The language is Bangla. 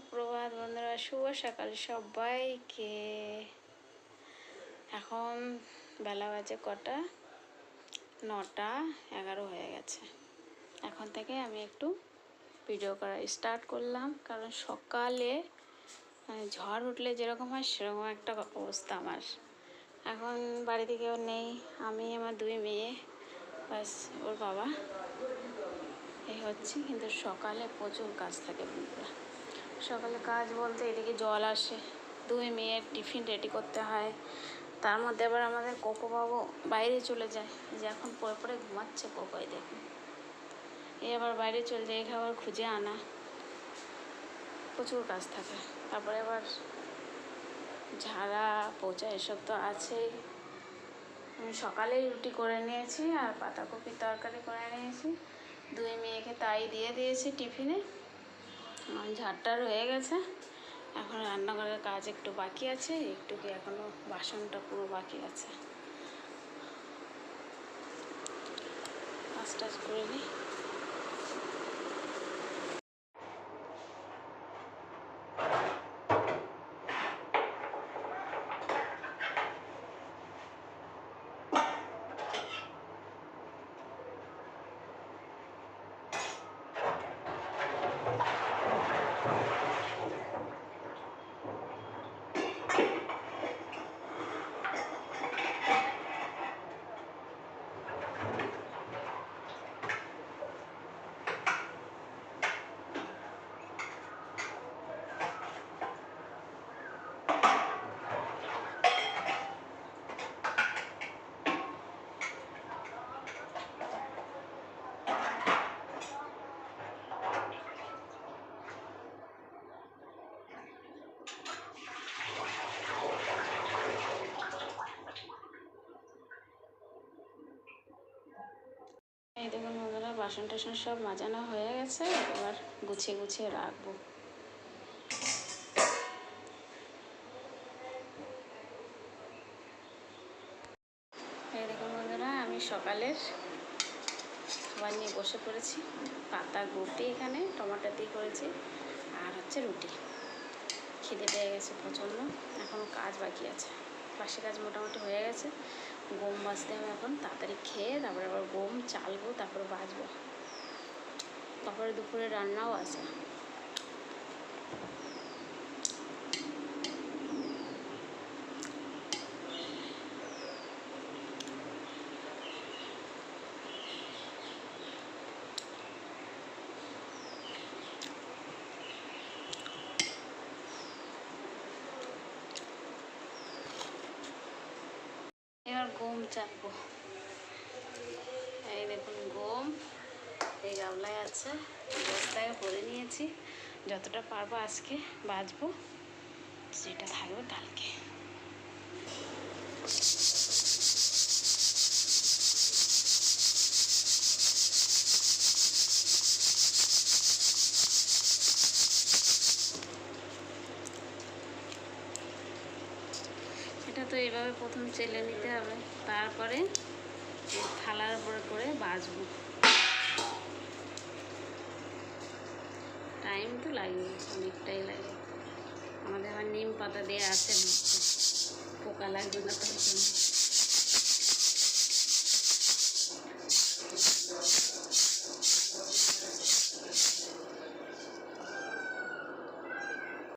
সুপ্রভাত বন্ধুরা, শুভ সকাল সবাইকে। এখন বেলা বাজে কটা, 9:11 হয়ে গেছে। এখন থেকে আমি একটু ভিডিও করা স্টার্ট করলাম, কারণ সকালে ঝড় উঠলে যেরকম হয় সেরকম একটা অবস্থা আমার। এখন বাড়িতে কেউ নেই, আমি আমার 2 মেয়ে, বাস ওর বাবা, এই হচ্ছে। কিন্তু সকালে প্রচুর কাজ থাকে বন্ধুরা। সকালে কাজ বলতে এদিকে জল আসে, 2 মেয়ের টিফিন রেডি করতে হয়, তার মধ্যে আবার আমাদের কোকো বাবু বাইরে চলে যায়, যে এখন পরে পরে ঘুমাচ্ছে কোকোই, দেখুন এই আবার বাইরে চলে যায়, খাবার খুঁজে আনা, প্রচুর কাজ থাকে। তারপরে আবার ঝাড়া পোছা এসব তো আছেই। আমি সকালেই রুটি করে নিয়েছি আর পাতাকপির তরকারি করে নিয়েছি, 2 মেয়েকে তাই দিয়ে দিয়েছি টিফিনে। ঝাড়টা রয়ে গেছে, এখন রান্নাঘরের কাজ একটু বাকি আছে, একটু কি এখনও বাসনটা পুরো বাকি আছে, কাজ টাজ করে নিই। এই দেখুন বন্ধুরা, বাসন টাসন সব মাজানো হয়ে গেছে, এবার গুছিয়ে গুছিয়ে রাখবো। এই দেখুন বন্ধুরা, আমি সকালের খাবার নিয়ে বসে পড়েছি। পাতা গুটি এখানে টমাটো দিয়ে করেছি, আর হচ্ছে রুটি। খিদে পেয়ে গেছে প্রচণ্ড, এখনও কাজ বাকি আছে, বাসি কাজ মোটামুটি হয়ে গেছে। গম বাছতে হবে এখন, তাড়াতাড়ি খেয়ে তারপরে আবার গম চালবো, তারপরে বাছবো, তারপরে দুপুরে রান্নাও আছে। এবার গম চালবো। এই দেখুন গম এই গামলায় আছে, বস্তায় ভরে নিয়েছি, যতটা পারবো আজকে বাছবো, যেটা থাকবে কালকে। এটা তো এইভাবে প্রথম চেলে নিতে হবে, তারপরে থালার উপরে করে বাছবো। টাইম তো লাগবে, অনেকটাই লাগে। আমাদের আবার নিম পাতা দেওয়া আছে, পোকা লাগবে না তার জন্য।